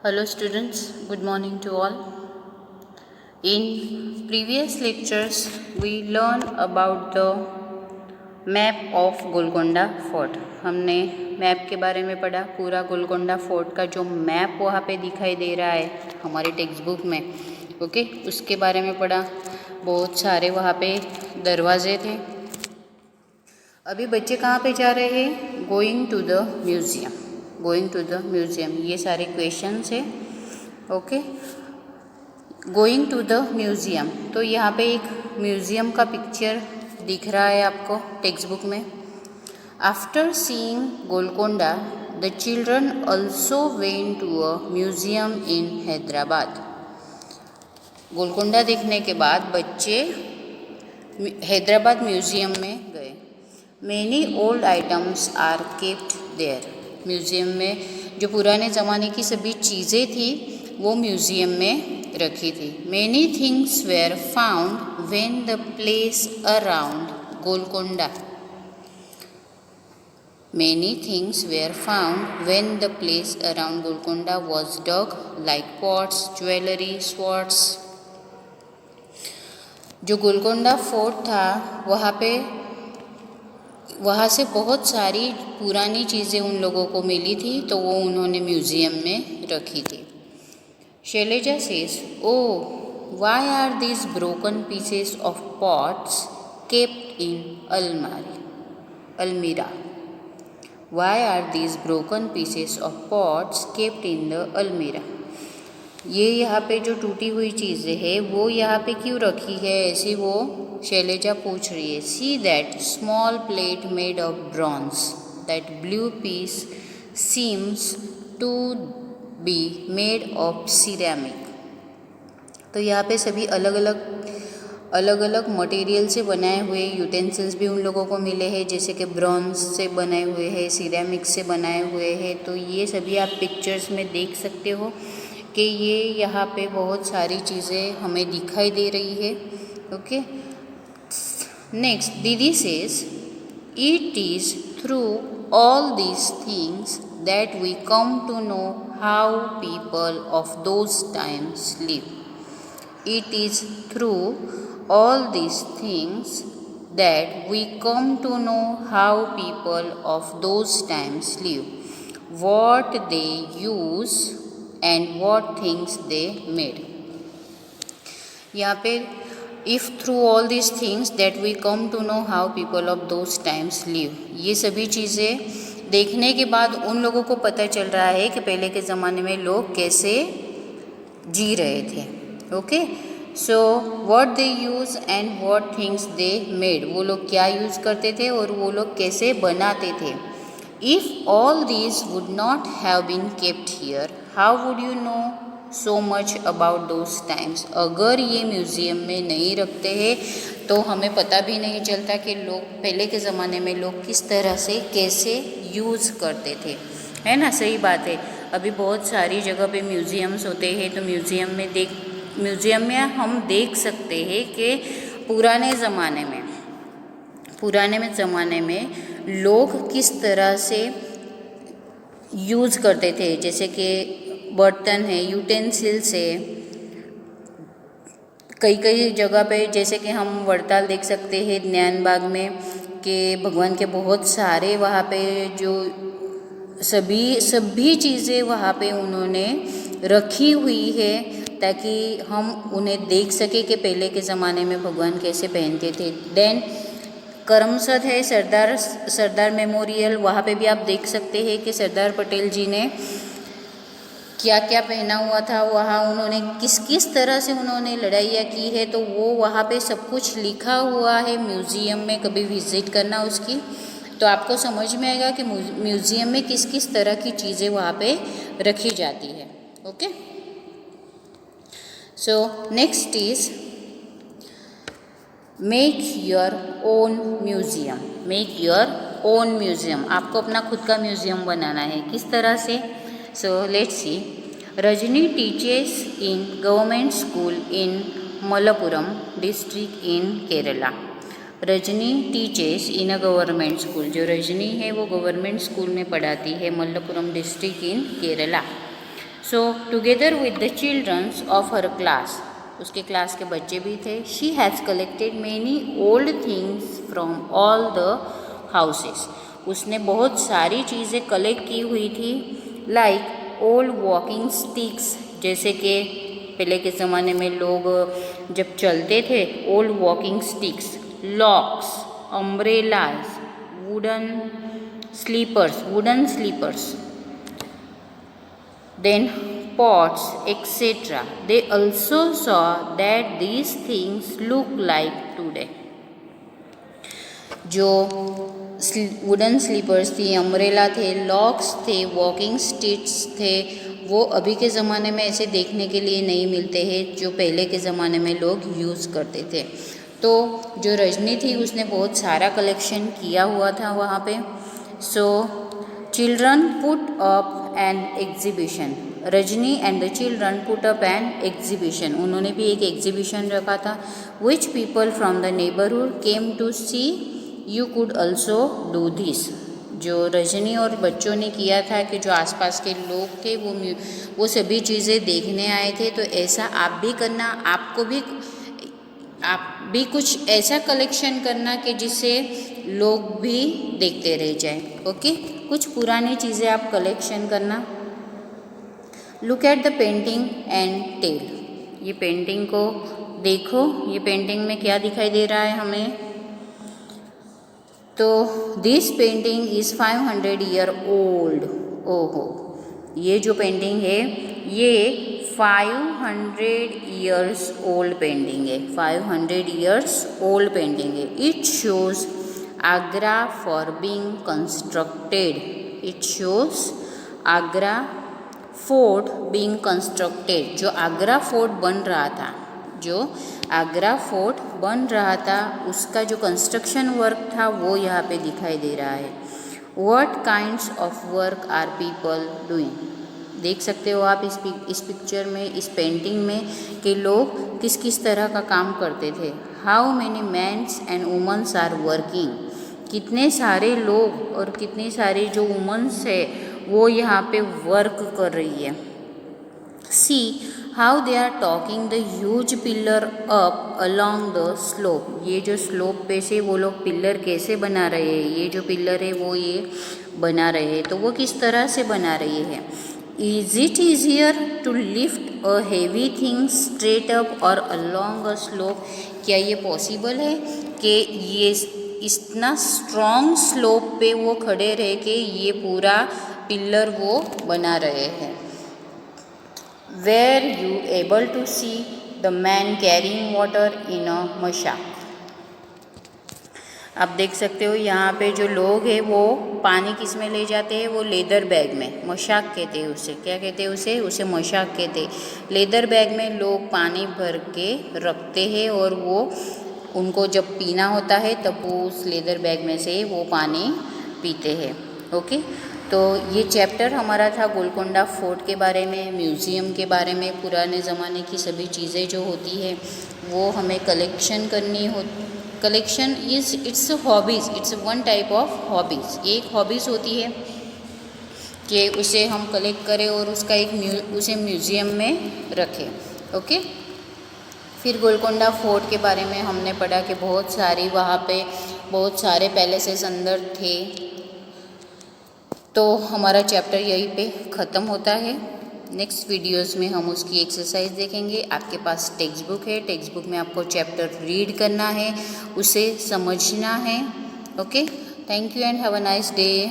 Hello students, good morning to all. In previous lectures, we learned about the map of Golconda fort. हमने map के बारे में पढ़ा. पूरा गोलकोंडा फोर्ट का जो मैप वहाँ पे दिखाई दे रहा है हमारे टेक्स्ट बुक में, ओके, उसके बारे में पढ़ा. बहुत सारे वहाँ पे दरवाजे थे. अभी बच्चे कहाँ पे जा रहे हैं? Going to the museum. Going to the museum, ये सारे क्वेश्चंस है. Okay, going to the museum, तो यहाँ पे एक म्यूज़ियम का पिक्चर दिख रहा है आपको टेक्स्ट बुक में. After seeing Golconda the children also went to a museum in Hyderabad. Golconda देखने के बाद बच्चे हैदराबाद म्यूज़ियम में गए. Many old items are kept there. Museum में जो पुराने ज़माने की सभी चीज़ें थी वो म्यूज़ियम में रखी थी. Many things were found when the place around Golconda. Many things were found when the place around Golconda was dug like pots, jewellery, swords. जो गोलकोंडा फोर्ट था वहाँ से बहुत सारी पुरानी चीज़ें उन लोगों को मिली थी, तो वो उन्होंने म्यूज़ियम में रखी थी. Shaileja says, oh why are these broken pieces of pots kept in almirah. Why are these broken pieces of pots kept in the almirah. ये यहाँ पे जो टूटी हुई चीज़ें हैं वो यहाँ पे क्यों रखी है, ऐसी वो शैलेजा पूछ रही है. See that small plate made of bronze, that blue piece seems to be made of ceramic. तो यहाँ पे सभी अलग अलग मटेरियल से बनाए हुए यूटेंसिल्स भी उन लोगों को मिले हैं, जैसे कि ब्रॉन्ज से बनाए हुए हैं, सिरेमिक से बनाए हुए हैं. तो ये सभी आप पिक्चर्स में देख सकते हो कि ये यहाँ पे बहुत सारी चीज़ें हमें दिखाई दे रही है. ओके, नेक्स्ट दीदी says, it is through all these things that we come to know how people of those times live. It is through all these things that we come to know how people of those times live. What they use and what things they made. यहाँ पे if through all these things that we come to know how people of those times live, ये सभी चीज़ें देखने के बाद उन लोगों को पता चल रहा है कि पहले के ज़माने में लोग कैसे जी रहे थे. Okay, so what they use and what things they made, वो लोग क्या यूज़ करते थे और वो लोग कैसे बनाते थे. If all these would not have been kept here, how would you know so much about those times? अगर ये म्यूज़ियम में नहीं रखते हैं तो हमें पता भी नहीं चलता कि लोग पहले के ज़माने में लोग किस तरह से कैसे यूज़ करते थे, है ना. सही बात है. अभी बहुत सारी जगह पे म्यूज़ियम्स होते हैं, तो म्यूज़ियम में हम देख सकते हैं कि पुराने ज़माने में लोग किस तरह से यूज़ करते थे, जैसे कि बर्तन है, यूटेंसिल्स है. कई जगह पे जैसे कि हम वड़ताल देख सकते हैं ज्ञान बाग में कि भगवान के बहुत सारे वहाँ पे जो सभी चीज़ें वहाँ पे उन्होंने रखी हुई है ताकि हम उन्हें देख सके कि पहले के ज़माने में भगवान कैसे पहनते थे. देन करमसद है सरदार मेमोरियल, वहाँ पे भी आप देख सकते हैं कि सरदार पटेल जी ने क्या क्या पहना हुआ था, वहाँ उन्होंने किस तरह से उन्होंने लड़ाइयाँ की है, तो वो वहाँ पे सब कुछ लिखा हुआ है. म्यूज़ियम में कभी विज़िट करना उसकी, तो आपको समझ में आएगा कि म्यूज़ियम में किस तरह की चीज़ें वहाँ पे रखी जाती है. Okay, so next is make your own museum. Make your own museum, आपको अपना खुद का म्यूज़ियम बनाना है. किस तरह से? So let's see. Rajni teaches in government school in Malappuram district in Kerala. Rajni teaches in a government school. जो रजनी है वो गवर्नमेंट स्कूल में पढ़ाती है, Malappuram district in Kerala. So together with the childrens of her class, उसके क्लास के बच्चे भी थे, she has collected many old things from all the houses, उसने बहुत सारी चीज़ें कलेक्ट की हुई थी, लाइक ओल्ड वॉकिंग स्टिक्स, जैसे कि पहले के ज़माने में लोग जब चलते थे, old walking sticks, locks, umbrellas, wooden slippers, then pots, etc. They also saw that these things look like today. जो वुडन स्लीपर्स थी, अम्ब्रेला थे, लॉक्स थे, वॉकिंग स्टिक्स थे, वो अभी के ज़माने में ऐसे देखने के लिए नहीं मिलते हैं जो पहले के ज़माने में लोग यूज़ करते थे। तो जो रजनी थी उसने बहुत सारा कलेक्शन किया हुआ था वहाँ पे। So children put up an exhibition, Rajni and the children put up an exhibition, उन्होंने भी एक एग्जीबिशन रखा था, which people from the neighbourhood came to see you could also do this, जो रजनी और बच्चों ने किया था कि जो आसपास के लोग थे वो सभी चीज़ें देखने आए थे, तो ऐसा आप भी करना, आप भी कुछ ऐसा कलेक्शन करना कि जिससे लोग भी देखते रह जाए। ओके, कुछ पुरानी चीज़ें आप कलेक्शन करना। Look at the painting and tell, ये पेंटिंग को देखो, ये पेंटिंग में क्या दिखाई दे रहा है हमें, तो this painting is 500 year old. ओहो, ये जो पेंटिंग है ये 500 ईयर्स ओल्ड पेंटिंग है, 500 ईयर्स ओल्ड पेंटिंग है। It shows Agra for being constructed, it shows Agra fort being constructed, जो आगरा फोर्ट बन रहा था, जो आगरा फोर्ट बन रहा था उसका जो कंस्ट्रक्शन वर्क था वो यहाँ पे दिखाई दे रहा है। What kinds of work are people doing, देख सकते हो आप इस पिक्चर में, इस पेंटिंग में कि लोग किस किस तरह का काम करते थे। How many mans and womens are working, कितने सारे लोग और कितनी सारी जो वुमेन्स है वो यहाँ पे वर्क कर रही है। See how they are talking the huge pillar up along the slope, ये जो स्लोप पे से वो लोग पिलर कैसे बना रहे हैं, ये जो पिलर है वो ये बना रहे हैं, तो वो किस तरह से बना रही है। Is it easier to lift a heavy thing straight up or along a slope, क्या ये पॉसिबल है कि ये इतना स्ट्रॉन्ग स्लोप पे वो खड़े रह के ये पूरा पिलर वो बना रहे हैं। Were you able to see the man carrying water in a mashak, आप देख सकते हो यहाँ पे जो लोग हैं वो पानी किस में ले जाते हैं, वो लेदर बैग में, मशाक कहते हैं उसे, क्या कहते हैं उसे मशाक कहते हैं। लेदर बैग में लोग पानी भर के रखते हैं और वो उनको जब पीना होता है तब वो उस लेदर बैग में से वो पानी पीते हैं। ओके, तो ये चैप्टर हमारा था गोलकोंडा फोर्ट के बारे में, म्यूज़ियम के बारे में, पुराने ज़माने की सभी चीज़ें जो होती है वो हमें कलेक्शन करनी हो। Collection is it's hobbies, it's one type of hobbies, एक हॉबीज़ होती है कि उसे हम कलेक्ट करें और उसका उसे म्यूज़ियम में रखें। ओके, फिर गोलकोंडा फोर्ट के बारे में हमने पढ़ा कि बहुत सारे पैलेसेस अंदर थे। तो हमारा चैप्टर यहीं पे ख़त्म होता है। नेक्स्ट वीडियोस में हम उसकी एक्सरसाइज देखेंगे। आपके पास टेक्स्ट बुक है, टेक्स्ट बुक में आपको चैप्टर रीड करना है, उसे समझना है। Okay, thank you and have a nice day.